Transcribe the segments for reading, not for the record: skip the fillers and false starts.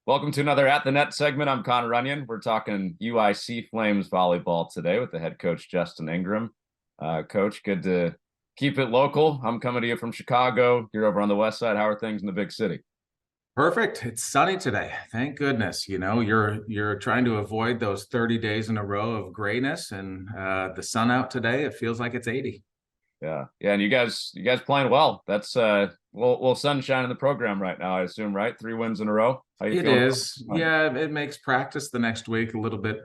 Welcome to another At the Net segment. I'm Connor Runyon. We're talking UIC Flames volleyball today with the head coach, Justin Ingram. Coach, good to keep it local. I'm coming to you from Chicago. You're over on the west side. How are things in the big city? Perfect. It's sunny today. Thank goodness. You're trying to avoid those 30 days in a row of grayness, and the sun out today, it feels like it's 80. Yeah. And you guys playing well. That's well sunshine in the program right now, I assume, right? 3 wins in a row. How you It feeling? is. Yeah, it makes practice the next week a little bit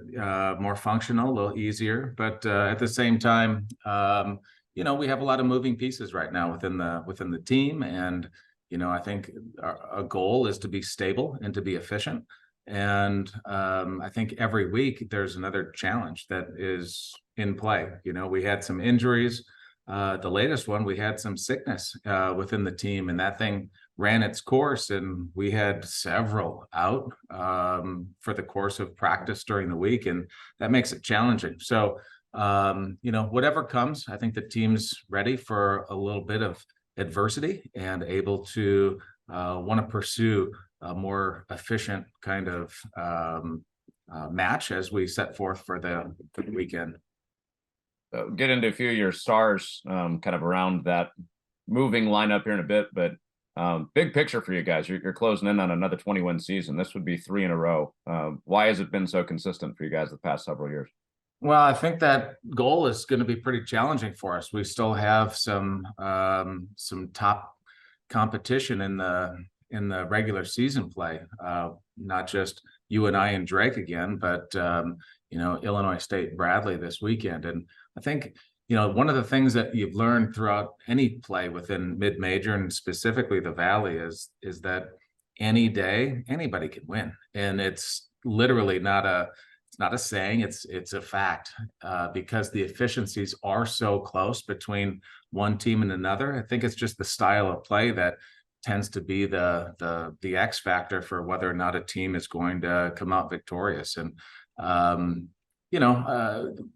more functional, a little easier. But at the same time, we have a lot of moving pieces right now within the team, and I think our goal is to be stable and to be efficient. And I think every week there's another challenge that is in play. We had some injuries. The latest one, we had some sickness within the team, and that thing ran its course, and we had several out for the course of practice during the week, and that makes it challenging. So, whatever comes, I think the team's ready for a little bit of adversity and able to want to pursue a more efficient kind of match as we set forth for the weekend. Get into a few of your stars kind of around that moving lineup here in a bit, but big picture for you guys. You're closing in on another 20-win season. This would be 3 in a row. Why has it been so consistent for you guys the past several years? Well, I think that goal is going to be pretty challenging for us. We still have some top competition in the regular season play. Not just you and I and Drake again, but Illinois State, Bradley this weekend. And I think one of the things that you've learned throughout any play within mid-major and specifically the Valley is that any day anybody can win, and it's literally not a saying, it's a fact, because the efficiencies are so close between one team and another. I think it's just the style of play that tends to be the X factor for whether or not a team is going to come out victorious. And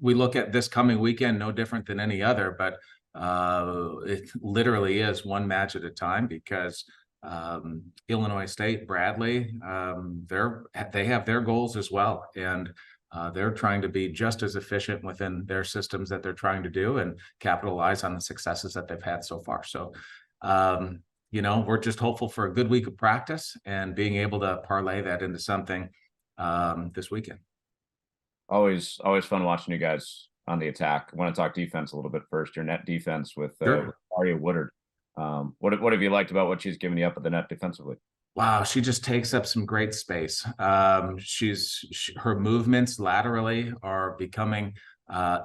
we look at this coming weekend no different than any other, but it literally is one match at a time, because Illinois State, Bradley, they have their goals as well, and they're trying to be just as efficient within their systems that they're trying to do and capitalize on the successes that they've had so far. So, we're just hopeful for a good week of practice and being able to parlay that into something this weekend. Always fun watching you guys on the attack. I want to talk defense a little bit first. Your net defense with Aria Woodard. What have you liked about what she's given you up at the net defensively? Wow, she just takes up some great space. Her movements laterally are becoming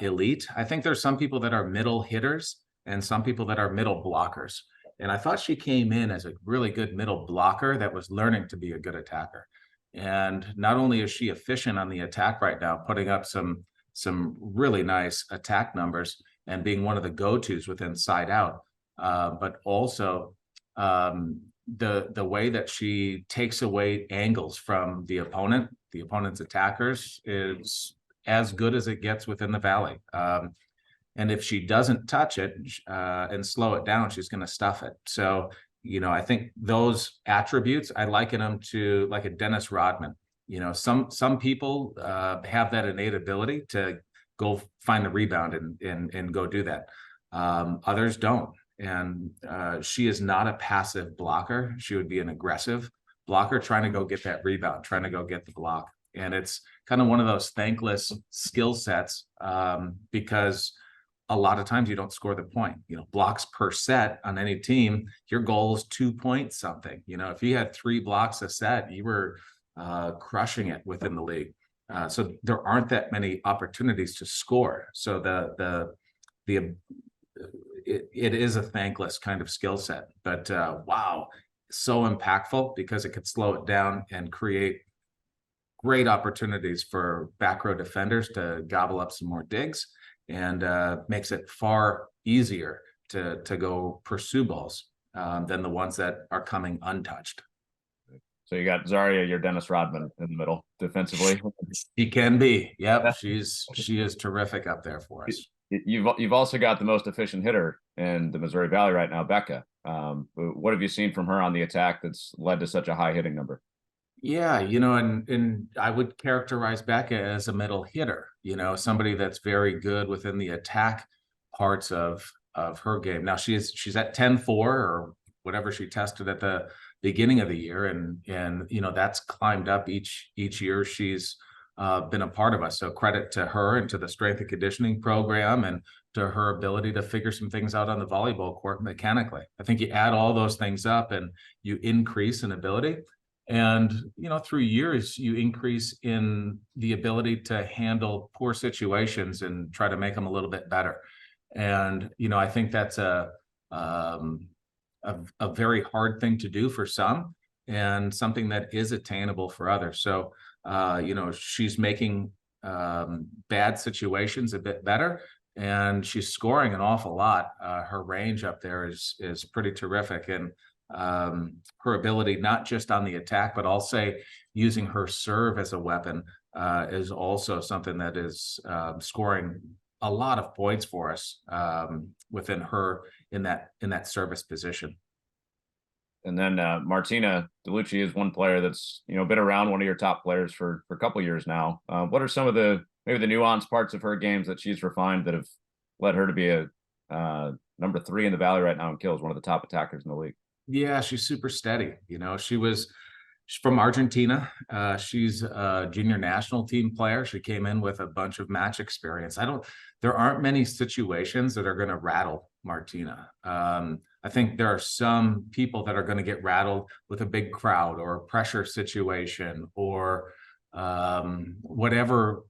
elite. I think there's some people that are middle hitters and some people that are middle blockers. And I thought she came in as a really good middle blocker that was learning to be a good attacker. And not only is she efficient on the attack right now, putting up some really nice attack numbers and being one of the go-tos with inside out, but also the way that she takes away angles from the opponent's attackers is as good as it gets within the Valley. And if she doesn't touch it and slow it down, she's going to stuff it. So, I think those attributes, I liken them to like a Dennis Rodman. Some people have that innate ability to go find the rebound and go do that. Others don't. And she is not a passive blocker. She would be an aggressive blocker trying to go get that rebound, trying to go get the block. And it's kind of one of those thankless skill sets because a lot of times you don't score the point. Blocks per set on any team, your goal is 2 points something. If you had 3 blocks a set, you were crushing it within the league. So there aren't that many opportunities to score. So it is a thankless kind of skill set, but wow, so impactful because it could slow it down and create great opportunities for back row defenders to gobble up some more digs, and makes it far easier to go pursue balls than the ones that are coming untouched. So you got Zaria, your Dennis Rodman in the middle defensively. She can be. Yep, she is terrific up there for us. You've also got the most efficient hitter in the Missouri Valley right now, Becca. What have you seen from her on the attack that's led to such a high hitting number? Yeah, you know, and I would characterize Becca as a middle hitter, you know, somebody that's very good within the attack parts of her game. Now she's at 10-4 or whatever she tested at the beginning of the year, and you know that's climbed up each year she's been a part of us. So credit to her and to the strength and conditioning program and to her ability to figure some things out on the volleyball court mechanically. I think you add all those things up and you increase in ability. And, you know, through years, you increase in the ability to handle poor situations and try to make them a little bit better. And, you know, I think that's um, a very hard thing to do for some and something that is attainable for others. So, you know, she's making bad situations a bit better, and she's scoring an awful lot. Her range up there is pretty terrific. And her ability, not just on the attack, but I'll say using her serve as a weapon is also something that is scoring a lot of points for us within her in that service position. And then Martina DeLucci is one player that's, you know, been around, one of your top players for a couple years now. What are some of maybe the nuanced parts of her games that she's refined that have led her to be a number 3 in the Valley right now in kills, one of the top attackers in the league? Yeah, she's super steady. You know, she's from Argentina. She's a junior national team player. She came in with a bunch of match experience. There aren't many situations that are going to rattle Martina. I think there are some people that are going to get rattled with a big crowd or a pressure situation or whatever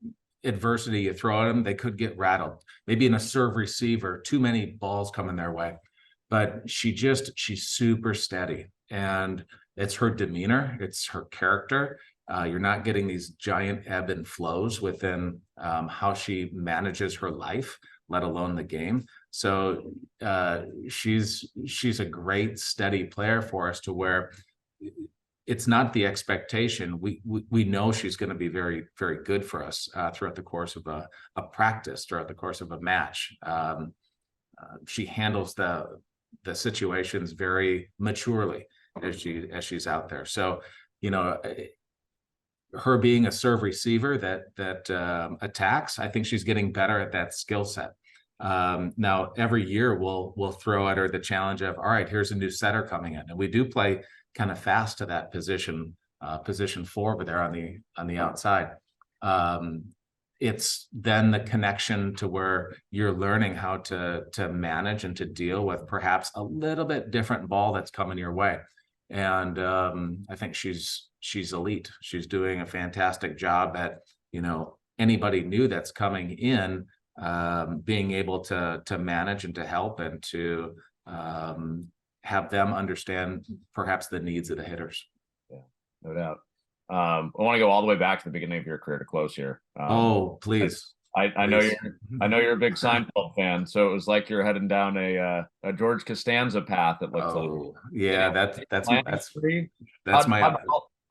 adversity you throw at them, they could get rattled. Maybe in a serve receiver, too many balls coming their way. But she's super steady, and it's her demeanor, it's her character. You're not getting these giant ebb and flows within how she manages her life, let alone the game. So she's a great steady player for us, to where it's not the expectation. We know she's going to be very, very good for us throughout the course of a practice, throughout the course of a match. She handles the situations very maturely as she's out there. So, you know, her being a serve receiver that attacks, I think she's getting better at that skill set. Now every year we'll throw at her the challenge of, all right, here's a new setter coming in, and we do play kind of fast to that position 4 over there on the outside. It's then the connection to where you're learning how to manage and to deal with perhaps a little bit different ball that's coming your way. And I think she's elite. She's doing a fantastic job at, you know, anybody new that's coming in, being able to manage and to help and to have them understand perhaps the needs of the hitters. Yeah, no doubt. I want to go all the way back to the beginning of your career to close here. Oh, please. I know you're a big Seinfeld fan, so it was like you're heading down a George Costanza path. It looks like. Yeah, that's my.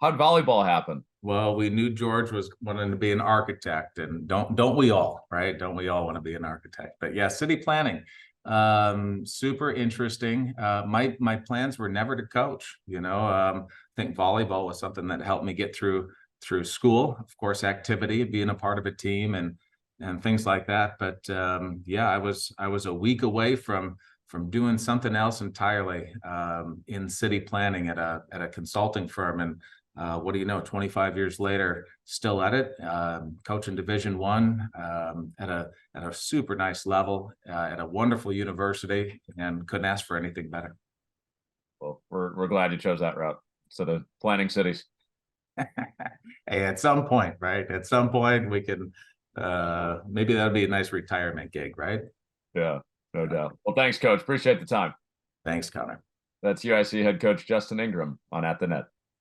How'd volleyball happen? Well, we knew George was wanting to be an architect, and don't we all, right? Don't we all want to be an architect? But yeah, city planning, super interesting. My plans were never to coach. You know, I think volleyball was something that helped me get through school. Of course, activity, being a part of a team, and things like that. But yeah, I was a week away from doing something else entirely in city planning at a consulting firm. And what do you know, 25 years later, still at it, coaching Division I at a super nice level at a wonderful university, and couldn't ask for anything better. Well, we're glad you chose that route instead of planning cities. Hey, at some point, right? At some point we can maybe that'll be a nice retirement gig, right? Yeah, no doubt. Well, thanks, Coach. Appreciate the time. Thanks, Connor. That's UIC head coach Justin Ingram on At the Net.